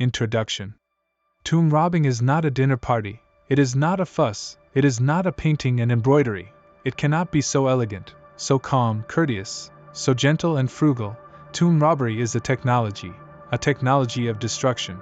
Introduction. Tomb robbing is not a dinner party, it is not a fuss, it is not a painting and embroidery, it cannot be so elegant, so calm, courteous, so gentle and frugal. Tomb robbery is a technology of destruction.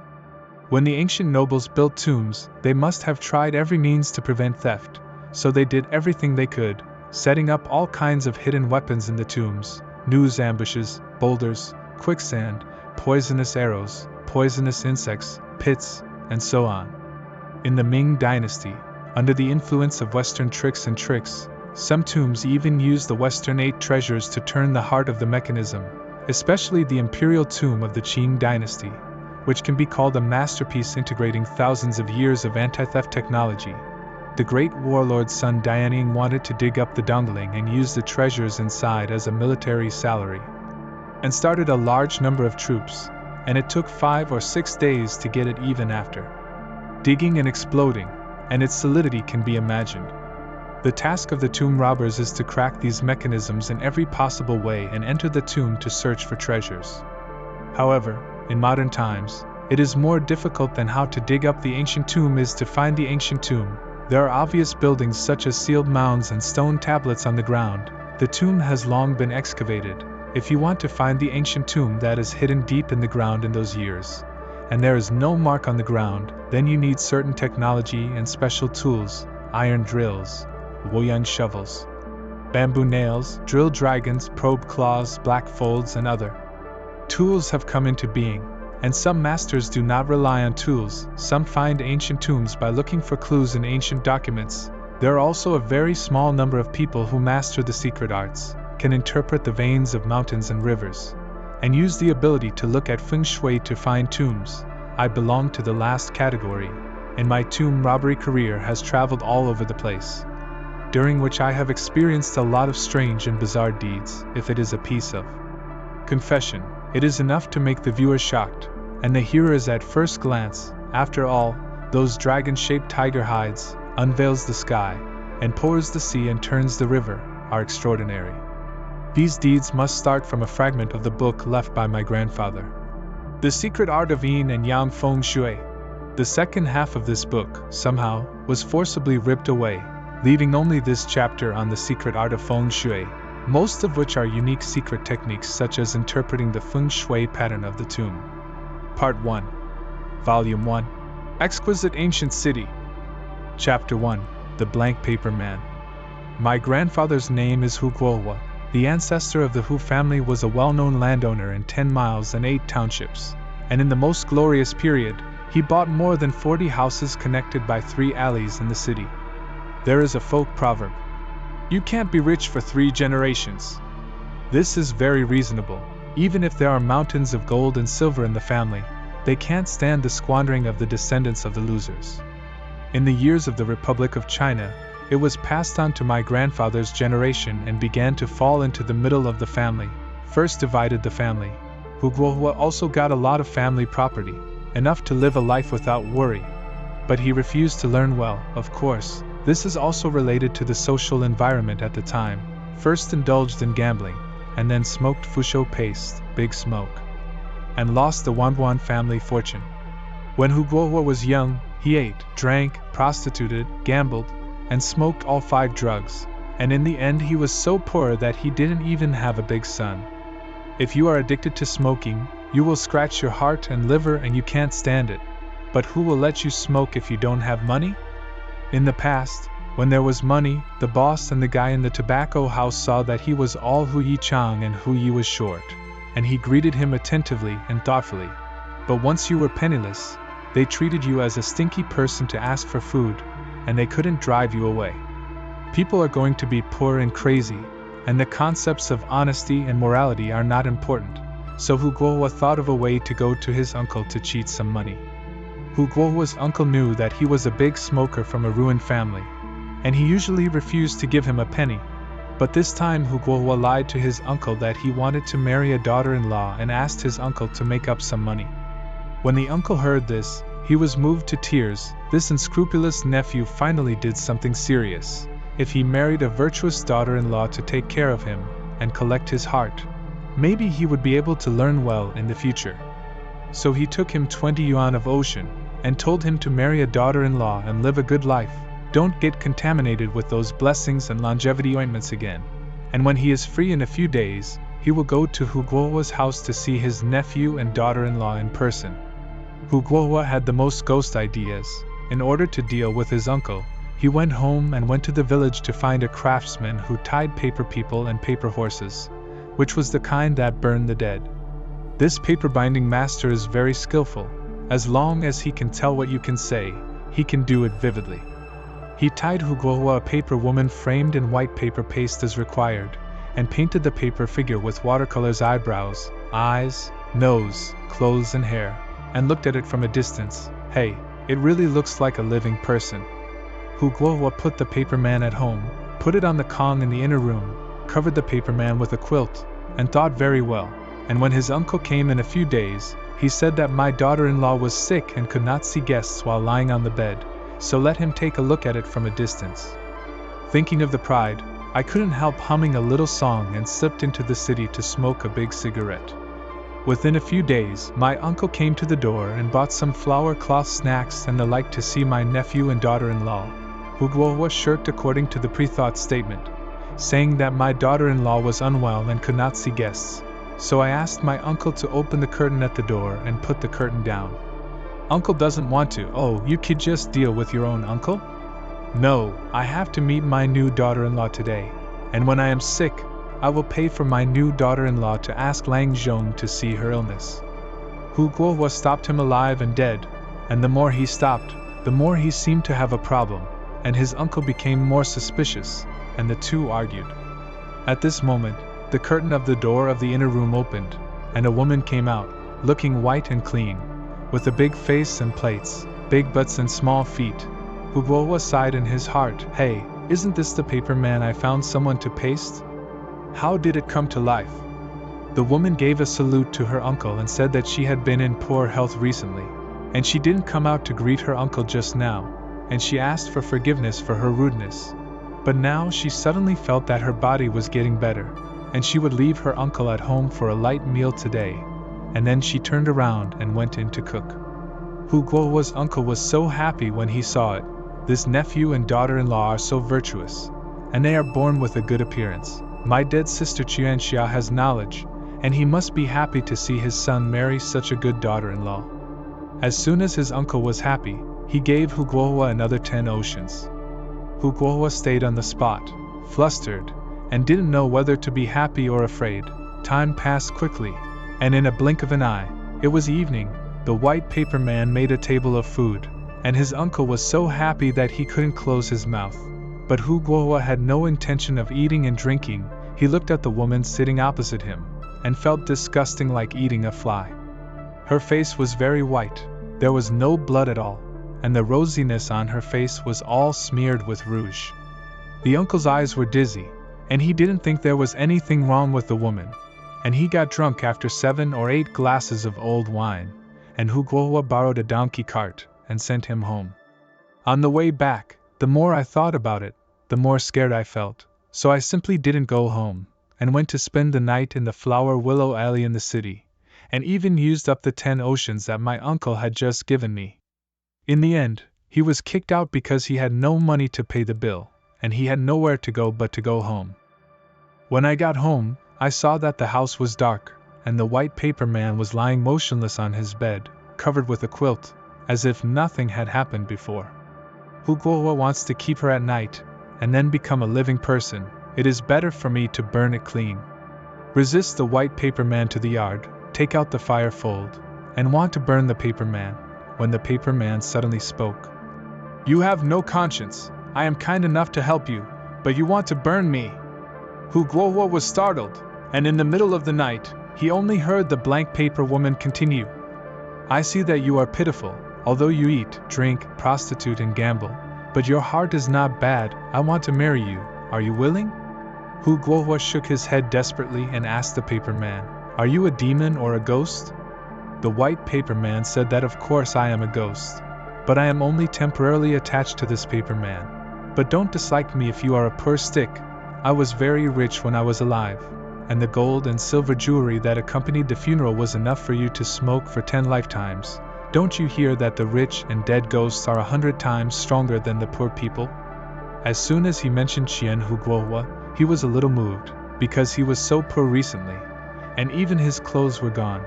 When the ancient nobles built tombs, they must have tried every means to prevent theft, so they did everything they could, setting up all kinds of hidden weapons in the tombs, noose ambushes, boulders, quicksand, poisonous arrows, poisonous insects, pits, and so on. In the Ming Dynasty, under the influence of Western tricks, some tombs even used the Western 8 treasures to turn the heart of the mechanism, especially the imperial tomb of the Qing Dynasty, which can be called a masterpiece integrating thousands of years of anti-theft technology. The great warlord's son Dianying wanted to dig up the Dongling and use the treasures inside as a military salary, and started a large number of troops, and it took 5 or 6 days to get it even after digging and exploding, and its solidity can be imagined. The task of the tomb robbers is to crack these mechanisms in every possible way and enter the tomb to search for treasures. However, in modern times, it is more difficult than how to dig up the ancient tomb is to find the ancient tomb. There are obvious buildings such as sealed mounds and stone tablets on the ground. The tomb has long been excavated. If you want to find the ancient tomb that is hidden deep in the ground in those years, and there is no mark on the ground, then you need certain technology and special tools, iron drills, Woyang shovels, bamboo nails, drill dragons, probe claws, black folds, and other tools have come into being, and some masters do not rely on tools. Some find ancient tombs by looking for clues in ancient documents. There are also a very small number of people who master the secret arts, can interpret the veins of mountains and rivers, and use the ability to look at feng shui to find tombs. I belong to the last category, and my tomb robbery career has traveled all over the place, during which I have experienced a lot of strange and bizarre deeds. If it is a piece of confession, it is enough to make the viewer shocked, and the hearers at first glance. After all, those dragon-shaped tiger hides, unveils the sky, and pours the sea and turns the river, are extraordinary. These deeds must start from a fragment of the book left by my grandfather, The Secret Art of Yin and Yang Feng Shui. The second half of this book, somehow, was forcibly ripped away, leaving only this chapter on the secret art of Feng Shui, most of which are unique secret techniques such as interpreting the Feng Shui pattern of the tomb. Part 1. Volume 1. Exquisite Ancient City. Chapter 1. The Blank Paper Man. My grandfather's name is Hu Guohua. The ancestor of the Hu family was a well-known landowner in 10 miles and 8 townships, and in the most glorious period, he bought more than 40 houses connected by 3 alleys in the city. There is a folk proverb, "You can't be rich for 3 generations." This is very reasonable. Even if there are mountains of gold and silver in the family, they can't stand the squandering of the descendants of the losers. In the years of the Republic of China, it was passed on to my grandfather's generation and began to fall into the middle of the family, first divided the family. Hu Guohua also got a lot of family property, enough to live a life without worry. But he refused to learn well, of course. This is also related to the social environment at the time. First indulged in gambling, and then smoked Fusho paste, big smoke, and lost the Wanbuan family fortune. When Hu Guohua was young, he ate, drank, prostituted, gambled, and smoked all 5 drugs, and in the end he was so poor that he didn't even have a big son. If you are addicted to smoking, you will scratch your heart and liver and you can't stand it. But who will let you smoke if you don't have money? In the past, when there was money, the boss and the guy in the tobacco house saw that he was all Hu Yichang and Hu Yi was short, and he greeted him attentively and thoughtfully. But once you were penniless, they treated you as a stinky person to ask for food, and they couldn't drive you away. People are going to be poor and crazy, and the concepts of honesty and morality are not important. So Hu Guohua thought of a way to go to his uncle to cheat some money. Hu Guohua's uncle knew that he was a big smoker from a ruined family, and he usually refused to give him a penny. But this time Hu Guohua lied to his uncle that he wanted to marry a daughter-in-law and asked his uncle to make up some money. When the uncle heard this, he was moved to tears. This unscrupulous nephew finally did something serious. If he married a virtuous daughter-in-law to take care of him and collect his heart, maybe he would be able to learn well in the future. So he took him 20 yuan of ocean, and told him to marry a daughter-in-law and live a good life. Don't get contaminated with those blessings and longevity ointments again. And when he is free in a few days, he will go to Hu Guohua's house to see his nephew and daughter-in-law in person. Hu Guohua had the most ghost ideas. In order to deal with his uncle, he went home and went to the village to find a craftsman who tied paper people and paper horses, which was the kind that burned the dead. This paper binding master is very skillful. As long as he can tell what you can say, he can do it vividly. He tied Hu Guohua a paper woman framed in white paper paste as required, and painted the paper figure with watercolor's eyebrows, eyes, nose, clothes and hair, and looked at it from a distance. Hey, it really looks like a living person. Hu Guohua put the paper man at home, put it on the Kong in the inner room, covered the paper man with a quilt, and thought very well. And when his uncle came in a few days, he said that my daughter-in-law was sick and could not see guests while lying on the bed, so let him take a look at it from a distance. Thinking of the pride, I couldn't help humming a little song and slipped into the city to smoke a big cigarette. Within a few days, my uncle came to the door and bought some flour cloth snacks and the like to see my nephew and daughter-in-law. Hu Guohua shirked according to the pre-thought statement, saying that my daughter-in-law was unwell and could not see guests. So I asked my uncle to open the curtain at the door and put the curtain down. Uncle doesn't want to. Oh, you could just deal with your own uncle? No, I have to meet my new daughter-in-law today, and when I am sick, I will pay for my new daughter-in-law to ask Lang Zhong to see her illness. Hu Guohua stopped him alive and dead, and the more he stopped, the more he seemed to have a problem, and his uncle became more suspicious, and the two argued. At this moment, the curtain of the door of the inner room opened, and a woman came out, looking white and clean, with a big face and plaits, big butts and small feet. Hu Guohua sighed in his heart, hey, isn't this the paper man I found someone to paste? How did it come to life? The woman gave a salute to her uncle and said that she had been in poor health recently, and she didn't come out to greet her uncle just now, and she asked for forgiveness for her rudeness. But now she suddenly felt that her body was getting better, and she would leave her uncle at home for a light meal today, and then she turned around and went in to cook. Hu Guohua's uncle was so happy when he saw it. This nephew and daughter-in-law are so virtuous, and they are born with a good appearance. My dead sister TianXia has knowledge, and he must be happy to see his son marry such a good daughter-in-law. As soon as his uncle was happy, he gave Hu Guohua another 10 oceans. Hu Guohua stayed on the spot, flustered, and didn't know whether to be happy or afraid. Time passed quickly, and in a blink of an eye, it was evening. The white paper man made a table of food, and his uncle was so happy that he couldn't close his mouth. But Hu Guohua had no intention of eating and drinking. He looked at the woman sitting opposite him, and felt disgusting like eating a fly. Her face was very white, there was no blood at all, and the rosiness on her face was all smeared with rouge. The uncle's eyes were dizzy, and he didn't think there was anything wrong with the woman, and he got drunk after 7 or 8 glasses of old wine, and Hu Guohua borrowed a donkey cart and sent him home. On the way back, the more I thought about it, the more scared I felt, so I simply didn't go home, and went to spend the night in the flower willow alley in the city, and even used up the 10 oceans that my uncle had just given me. In the end, he was kicked out because he had no money to pay the bill, and he had nowhere to go but to go home. When I got home, I saw that the house was dark, and the white paper man was lying motionless on his bed, covered with a quilt, as if nothing had happened before. Hu Guohua wants to keep her at night, and then become a living person. It is better for me to burn it clean. Resist the white paper man to the yard, take out the fire fold, and want to burn the paper man, when the paper man suddenly spoke. You have no conscience. I am kind enough to help you, but you want to burn me. Hu Guohua was startled, and in the middle of the night, he only heard the blank paper woman continue. I see that you are pitiful, although you eat, drink, prostitute and gamble, but your heart is not bad. I want to marry you. Are you willing? Hu Guohua shook his head desperately and asked the paper man, Are you a demon or a ghost? The white paper man said that of course I am a ghost, but I am only temporarily attached to this paper man. But don't dislike me if you are a poor stick. I was very rich when I was alive, and the gold and silver jewelry that accompanied the funeral was enough for you to smoke for 10 lifetimes. Don't you hear that the rich and dead ghosts are 100 times stronger than the poor people? As soon as he mentioned Qian Huguohua, he was a little moved, because he was so poor recently, and even his clothes were gone.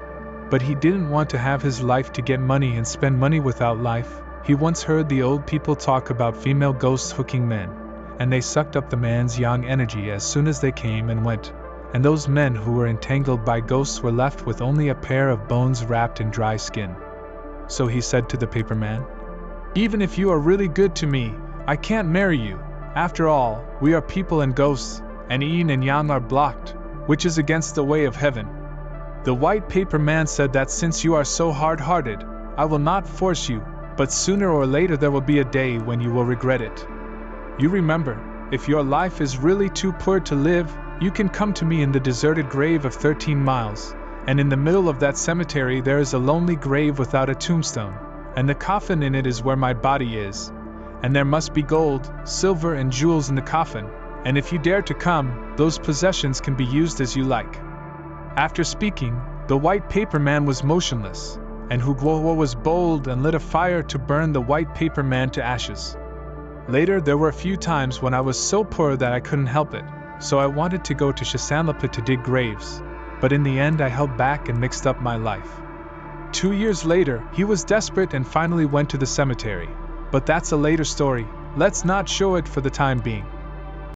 But he didn't want to have his life to get money and spend money without life. He once heard the old people talk about female ghosts hooking men, and they sucked up the man's yang energy as soon as they came and went, and those men who were entangled by ghosts were left with only a pair of bones wrapped in dry skin. So he said to the paperman, "Even if you are really good to me, I can't marry you. After all, we are people and ghosts, and yin and yang are blocked, which is against the way of heaven." The white paper man said that since you are so hard-hearted, I will not force you, but sooner or later there will be a day when you will regret it. You remember, if your life is really too poor to live, you can come to me in the deserted grave of 13 miles, and in the middle of that cemetery there is a lonely grave without a tombstone, and the coffin in it is where my body is. And there must be gold, silver and jewels in the coffin, and if you dare to come, those possessions can be used as you like. After speaking, the white paper man was motionless, and Huguohua was bold and lit a fire to burn the white paper man to ashes. Later there were a few times when I was so poor that I couldn't help it, so I wanted to go to Shasanlapa to dig graves, but in the end I held back and mixed up my life. 2 years later, he was desperate and finally went to the cemetery. But that's a later story, let's not show it for the time being.